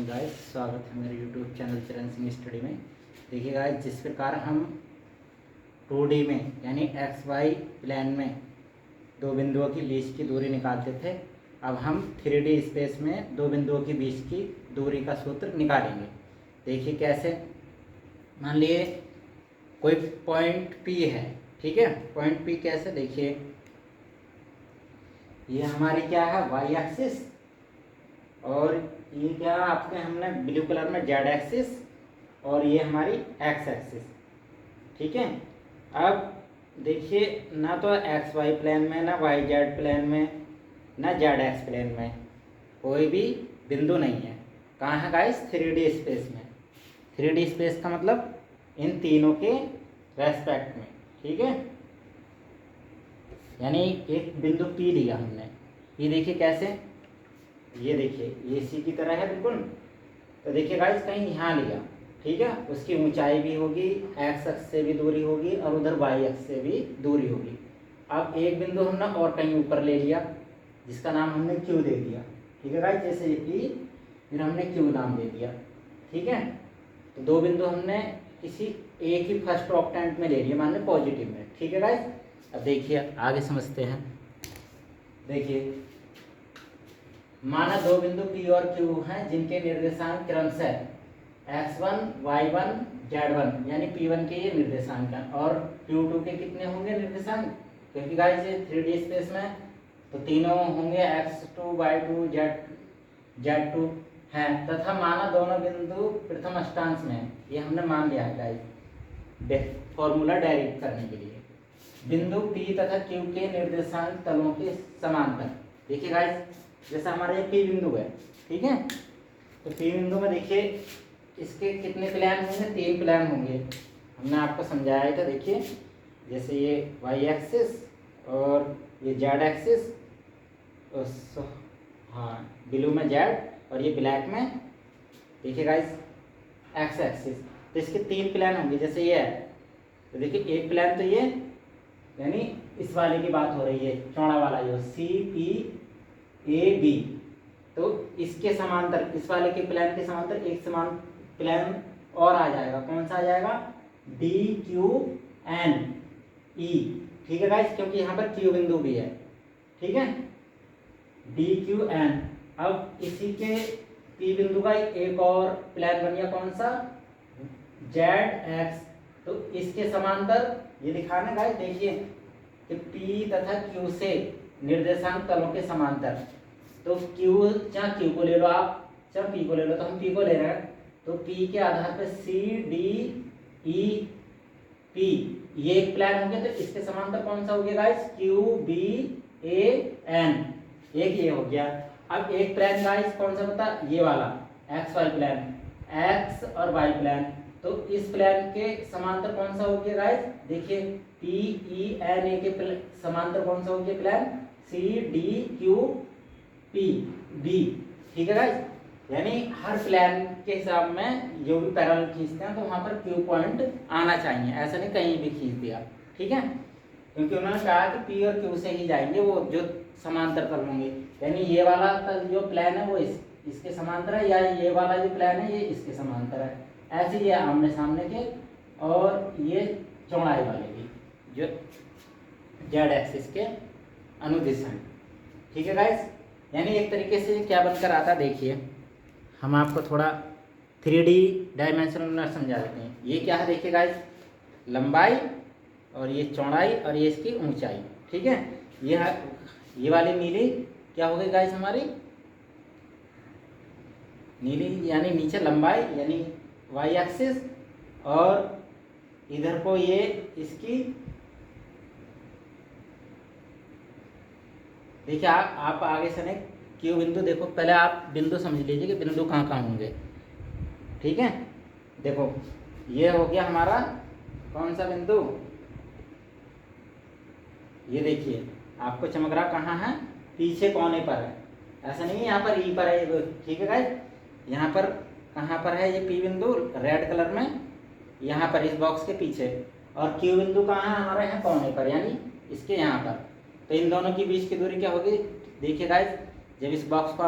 Morning guys, स्वागत है मेरे यूट्यूब चैनल चरण सिंह स्टडी में। देखिए गाइस, जिस प्रकार हम 2D में यानी एक्स वाई प्लेन में दो बिंदुओं के बीच की दूरी निकालते थे, अब हम 3D स्पेस में दो बिंदुओं के बीच की दूरी का सूत्र निकालेंगे। देखिए कैसे। मान लिए कोई पॉइंट P है, ठीक है। पॉइंट P कैसे, देखिए ये हमारी क्या है, वाई एक्सिस, और ये क्या आपके हमने ब्लू कलर में जेड एक्सिस, और ये हमारी एक्स एक्सिस, ठीक है। अब देखिए, ना तो एक्स वाई प्लेन में, ना वाई जेड प्लेन में, ना जेड एक्स प्लेन में कोई भी बिंदु नहीं है। कहाँ है गाइस? 3D स्पेस में। 3D स्पेस का मतलब इन तीनों के रेस्पेक्ट में, ठीक है। यानी एक बिंदु P लिया हमने। ये देखिए कैसे, ये देखिए ये सी की तरह है बिल्कुल। तो देखिए गाइस, कहीं यहाँ लिया, ठीक है। उसकी ऊंचाई भी होगी, एक्स अक्ष से भी दूरी होगी, और उधर वाई अक्ष से भी दूरी होगी। अब एक बिंदु हमने और कहीं ऊपर ले लिया, जिसका नाम हमने क्यू दे दिया, ठीक है गाइस। जैसे ये फिर हमने क्यू नाम दे दिया, ठीक है। तो दो बिंदु हमने किसी एक ही फर्स्ट ऑक्टेंट में ले लिए, मान लो पॉजिटिव में, ठीक है गाइस। अब देखिए आगे समझते हैं। देखिए, माना दो बिंदु P और Q हैं, जिनके निर्देशांक क्रमशः x1, y1, z1 यानी P1 के ये निर्देशांक हैं, और Q2 के कितने होंगे निर्देशांक, क्योंकि गाइस ये 3D स्पेस में तो तीनों होंगे, x2, y2, z2 हैं। तथा माना दोनों बिंदु प्रथम अष्टांश में हैं। ये हमने मान लिया है गाइस, फॉर्मूला डेरिव करने के लिए। बिंदु P तथा Q के निर्देशांक तलों के समांतर। देखिए गाइस, जैसा हमारा ये P बिंदु है, ठीक है। तो P बिंदु में देखिए इसके कितने प्लेन होंगे, 3 प्लेन होंगे। हमने आपको समझाया था। देखिए जैसे ये वाई एक्सिस और ये जेड एक्सिस, हाँ ब्लू में जेड और ये ब्लैक में देखिए गाइस एक्स एक्सिस। तो इसके 3 प्लेन होंगे। जैसे ये है तो देखिए एक प्लेन तो ये, यानी इस वाले की बात हो रही है, चौड़ा वाला जो CPAB। तो इसके समांतर, इस वाले के प्लेन के समांतर एक समान प्लेन और आ जाएगा। कौन सा आ जाएगा? DQNE, ठीक है गाइस, क्योंकि यहाँ पर Q बिंदु भी है, ठीक है। DQN। अब इसी के P बिंदु का एक और प्लेन बन गया, कौन सा? ZX। तो इसके समांतर ये दिखाना गाइस, देखिए कि P तथा Q से निर्देशांक तलों के समांतर। तो Q, चाहे Q को ले लो आप, चाहे P को ले लो, तो हम P को ले रहे हैं। तो P के आधार पर CDEP ये एक प्लेन हो गया। तो इसके समांतर कौन सा हो गया गाइस? QBAN, एक ये हो गया। अब एक प्लेन गाइस कौन सा बता, ये वाला एक्स वाई प्लेन, एक्स और वाई प्लेन। तो इस प्लेन के समांतर कौन सा हो गया गाइस? देखिए PENA के समांतर कौन सा हो गया प्लेन? CDQPB, ठीक है गाइस। यानी हर प्लेन के हिसाब में जो भी पैरेलल खींचते हैं तो वहां पर Q पॉइंट आना चाहिए, ऐसा नहीं कहीं भी खींच दिया, ठीक है। क्योंकि उन्होंने कहा कि P और Q से ही जाएंगे वो जो समांतर तल होंगे। यानी ये वाला तल जो प्लेन है वो इसके समांतर है, या ये वाला जो प्लेन है ये इसके समांतर है। ऐसे ये आमने सामने के, और ये चौड़ाई वाले भी जो जेड एक्सिस के अनुदिश हैं, ठीक है गाइस। यानी एक तरीके से क्या बनकर आता, देखिए हम आपको थोड़ा 3D डायमेंशन में समझा देते हैं। ये क्या है, देखिए गाइस, लंबाई और ये चौड़ाई और ये इसकी ऊंचाई, ठीक है। ये वाली नीली क्या हो गई गाइस हमारी? नीली यानी नीचे लंबाई यानी वाई एक्सिस, और इधर को ये इसकी, देखिए आप आगे से नहीं Q बिंदु देखो, पहले आप बिंदु समझ लीजिए कि बिंदु कहाँ कहाँ होंगे, ठीक है। देखो ये हो गया हमारा कौन सा बिंदु, ये देखिए आपको चमक रहा कहाँ है? पीछे कोने पर है, ऐसा नहीं है यहाँ पर ई पर है, ठीक है गाइस। यहाँ पर कहाँ पर है ये P बिंदु? रेड कलर में, यहाँ पर इस बॉक्स के पीछे। और Q बिंदु कहाँ है हमारा? यहाँ कोने पर, यानी इसके यहाँ पर। तो इन दोनों के बीच की दूरी क्या होगी? देखिए गाइस, जब इस बॉक्स को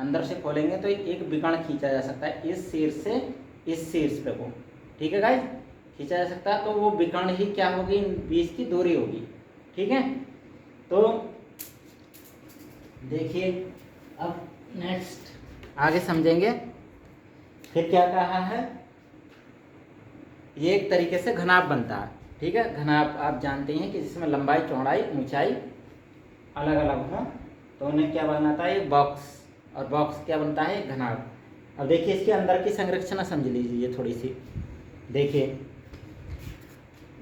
अंदर से खोलेंगे तो एक विकर्ण खींचा जा सकता है इस शीर्ष से इस शीर्ष पे को, ठीक है गाइस, खींचा जा सकता है। तो वो विकर्ण ही क्या होगी, इन बीच की दूरी होगी, ठीक है। तो देखिए अब नेक्स्ट आगे समझेंगे। फिर क्या कहा है, ये एक तरीके से घनाभ बनता है, ठीक है। घनाभ आप जानते हैं कि जिसमें लंबाई चौड़ाई ऊंचाई अलग अलग हो तो उन्हें क्या बनाता है, एक बॉक्स, और बॉक्स क्या बनता है, एक घनाभ। अब देखिए इसके अंदर की संरचना समझ लीजिए थोड़ी सी। देखिए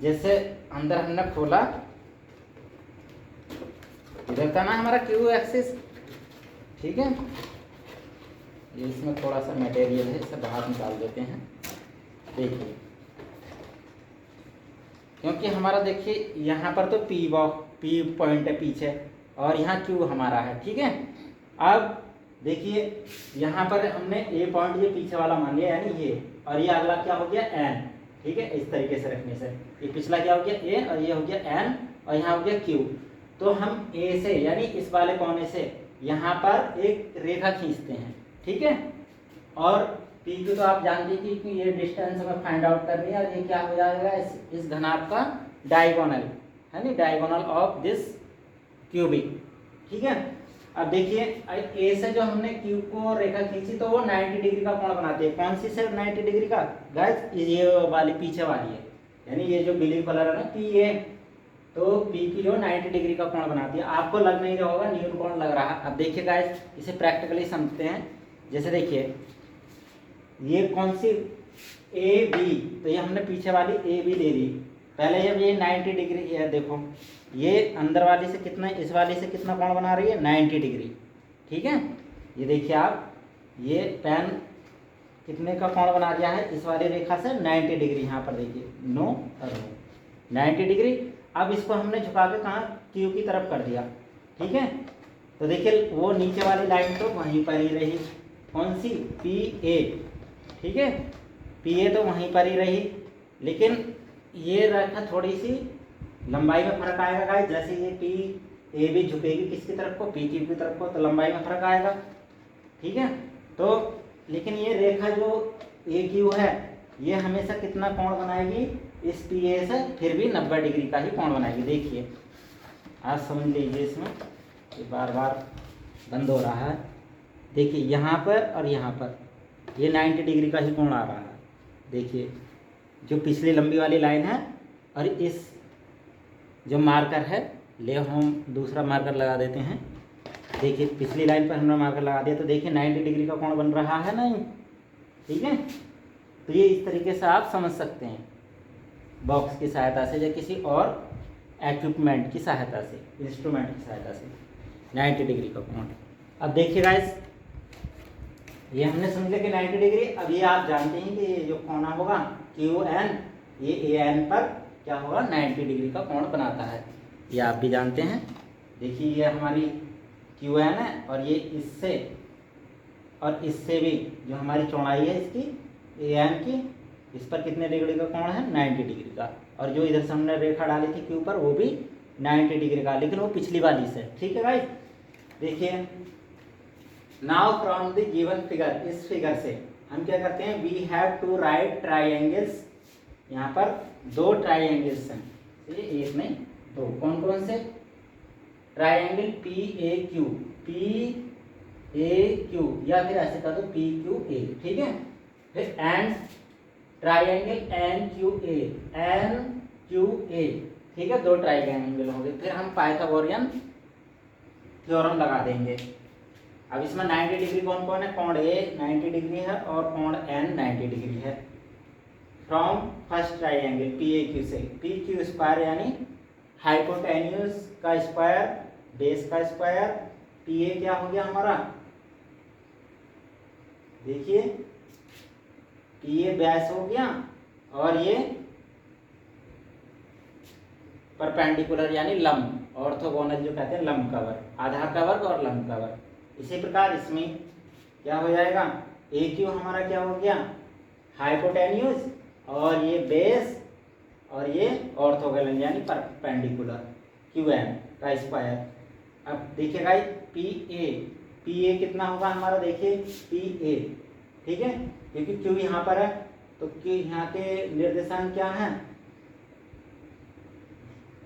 जैसे अंदर हमने खोला, इधर था ना हमारा क्यू एक्सिस, ठीक है। ये इसमें थोड़ा सा मटेरियल है, इसे बाहर निकाल देते हैं। देखिए क्योंकि हमारा देखिए यहाँ पर तो पी पॉइंट है पीछे, और यहाँ क्यू हमारा है, ठीक है। अब देखिए यहाँ पर हमने ए पॉइंट ये पीछे वाला मान लिया, यानी ये, और ये अगला क्या हो गया एन, ठीक है। इस तरीके से रखने से ये पिछला क्या हो गया ए, और ये हो गया एन, और यहाँ हो गया क्यू। तो हम ए से यानी इस वाले कोने से यहाँ पर एक रेखा खींचते हैं, ठीक है। और पी क्यू तो आप जानते हैं कि ये डिस्टेंस हमें फाइंड आउट करनी है, और ये क्या हो जाएगा इस घनाभ का डायगोनल, है ना, डायगोनल ऑफ दिस क्यूबिक, ठीक है। अब देखिए ए से जो हमने क्यू को रेखा खींची तो वो 90 डिग्री का कोण बनाती है। कौन सी से 90 डिग्री का गाइस, ये वाली पीछे वाली है, यानी ये जो ब्लू कलर है ना पी ए, तो पी की जो 90 डिग्री का कोण बनाती है। आपको लग नहीं रहा होगा, न्यून कोण लग रहा है। अब देखिए गाइस इसे प्रैक्टिकली समझते हैं। जैसे देखिए ये कौन सी ए बी, तो ये हमने पीछे वाली ए बी ले ली। पहले जब ये 90 डिग्री है, देखो ये अंदर वाली से कितना, इस वाली से कितना कोण बना रही है 90 डिग्री, ठीक है। ये देखिए आप, ये पेन कितने का कोण बना दिया है, इस वाली रेखा से 90 डिग्री। यहाँ पर देखिए नो और नो 90 डिग्री। अब इसको हमने झुका के कहाँ, क्यू की तरफ कर दिया, ठीक है। तो देखिए वो नीचे वाली लाइन तो वहीं पर ही रही, कौन सी पी ए, ठीक है। पी ए तो वहीं पर ही रही, लेकिन ये रेखा थोड़ी सी लंबाई में फर्क आएगा गाइस। जैसे ये पी ए भी झुकेगी किसकी तरफ को, पी क्यू की तरफ को, तो लंबाई में फर्क आएगा, ठीक है। तो लेकिन ये रेखा जो ए क्यू है ये हमेशा कितना कोण बनाएगी, इस पी ए से फिर भी 90 डिग्री का ही कोण बनाएगी। देखिए आज समझ लीजिए, इसमें ये बार बार बंद हो रहा है। देखिए यहाँ पर और यहाँ पर ये 90 डिग्री का ही कोण आ रहा है। देखिए जो पिछली लंबी वाली लाइन है, और इस जो मार्कर है, ले हम दूसरा मार्कर लगा देते हैं। देखिए पिछली लाइन पर हमने मार्कर लगा दिया, तो देखिए 90 डिग्री का कोण बन रहा है नहीं, ठीक है। तो ये इस तरीके से आप समझ सकते हैं, बॉक्स की सहायता से या किसी और इक्विपमेंट की सहायता से, इंस्ट्रूमेंट की सहायता से 90 डिग्री का कोण। अब देखिए गाइस ये हमने समझा कि 90 डिग्री। अब ये आप जानते हैं कि ये जो कोण होगा क्यू एन, ये ए एन पर क्या होगा 90 डिग्री का कोण बनाता है, ये आप भी जानते हैं। देखिए ये हमारी क्यू एन है, और ये इससे और इससे भी जो हमारी चौड़ाई है इसकी ए एन की, इस पर कितने डिग्री का कोण है 90 डिग्री का। और जो इधर से हमने रेखा डाली थी क्यू पर, वो भी 90 डिग्री का, लेकिन वो पिछली वाली से, ठीक है भाई। देखिए now from the given figure, इस फिगर से हम क्या करते हैं, वी हैव टू राइट ट्राइएंगल्स। यहाँ पर दो ट्राइएंगल्स हैं, एक नहीं दो। कौन कौन से triangle, P A Q, P A Q, या फिर ऐसे कर दो पी क्यू ए, ठीक है। फिर and triangle N Q A, N Q A, ठीक है। दो ट्राइएंगल होंगे। फिर हम पाइथागोरियन थ्योरम लगा देंगे। अब इसमें 90 डिग्री कौन कौन है, कोण ए 90 डिग्री है और कोण एन 90 डिग्री है। From first triangle P A Q से, पी क्यू स्क्वायर यानी हाइपोटेन्यूज का स्क्वायर, बेस का स्क्वायर, पी ए क्या हो गया हमारा, देखिए पी ए बेस हो गया, और ये परपेंडिकुलर यानी लंब, ऑर्थोगोनल जो कहते हैं लंब का वर्ग, आधार का वर्ग और लंब का वर्ग। इसी प्रकार इसमें क्या हो जाएगा, ए क्यू हमारा क्या हो गया हाइपोटेन्यूज, और ये बेस, और ये ऑर्थोगोनल यानी परपेंडिकुलर, क्यू एन का स्क्वायर। अब देखिएगा पी ए पी ए कितना होगा हमारा, देखिए पी ए, ठीक है, क्योंकि क्यू यहाँ पर है तो क्यू यहाँ के निर्देशांक क्या है,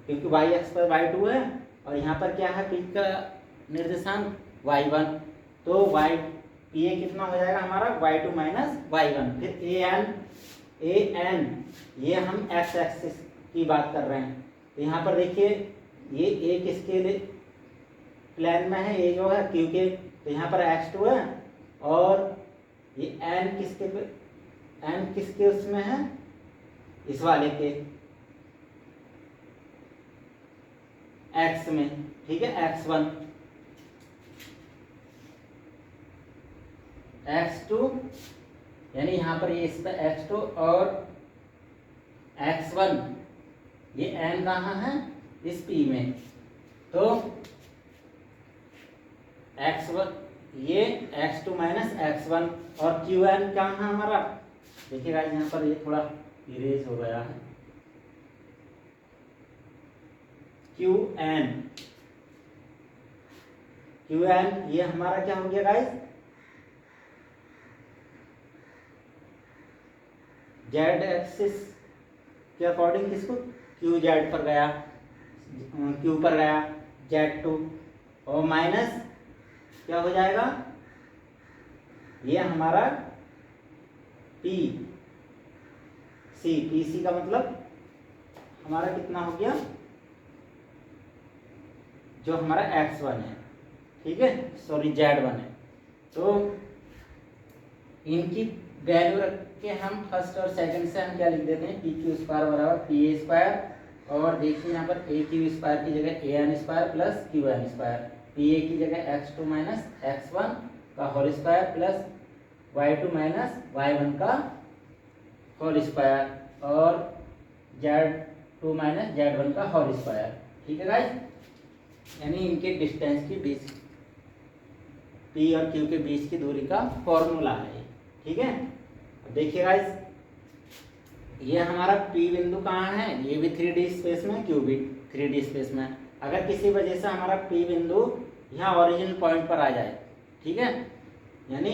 क्योंकि वाई एक्स पर y2 है और यहाँ पर क्या है, पी का निर्देशांक y1, तो y पी ए कितना हो जाएगा हमारा y2 माइनस y1। फिर ए एन ये हम एक्स एक्सिस की बात कर रहे हैं, तो यहाँ पर देखिए ये ए किसके प्लेन में है, ये जो है क्यू के, तो यहाँ पर x2 है और ये एन किसके उसमें है, इस वाले के x में, ठीक है, x1 x2 यानी यहाँ पर ये इस पर x2 और x1 ये n कहाँ है, इस p में, तो x1 ये x2 माइनस x1 और qn कहाँ है हमारा, देखिएगा यहाँ पर ये थोड़ा इरेज हो गया है, qn ये हमारा क्या हो गया गाइस, जेड एक्सिस के अकॉर्डिंग किसको, क्यू जेड पर गया, क्यू पर गया Z2 और माइनस क्या हो जाएगा, ये हमारा पी सी का मतलब हमारा कितना हो गया, जो हमारा x1 है, ठीक है, सॉरी Z1 है, तो इनकी वैल्यू रख के हम फर्स्ट और सेकंड से हम क्या लिख देते हैं, पी क्यू स्क्वायर बराबर पी ए स्क्वायर, और देखिए यहाँ पर ए क्यू स्क्वायर की जगह A N square plus Q N square, P A की जगह x2 माइनस x1 का whole square plus y2 minus y1 का होल स्क्वायर और z2 माइनस z1 का होल स्क्वायर, ठीक है गाइस, यानी इनके डिस्टेंस की बीच पी और क्यू के बीच की दूरी का फॉर्मूला है, ठीक है। देखिए गाइस ये हमारा पी बिंदु कहाँ है, ये भी 3D स्पेस में, क्यू भी 3D स्पेस में, अगर किसी वजह से हमारा पी बिंदु यहाँ ओरिजिन पॉइंट पर आ जाए, ठीक है, यानी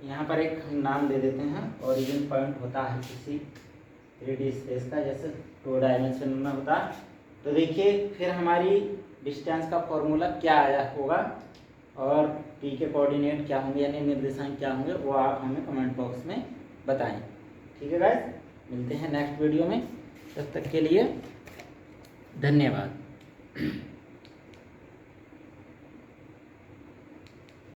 यहाँ पर एक हम नाम दे देते हैं, ओरिजिन पॉइंट होता है किसी 3D स्पेस का, जैसे 2 डायमेंशन में होता है, तो देखिए फिर हमारी डिस्टेंस का फॉर्मूला क्या आया होगा और पी के कोऑर्डिनेट क्या होंगे यानी निर्देशांक क्या होंगे, वो आप हमें कमेंट बॉक्स में बताएं, ठीक है गाइस। मिलते हैं नेक्स्ट वीडियो में, तब तक के लिए धन्यवाद।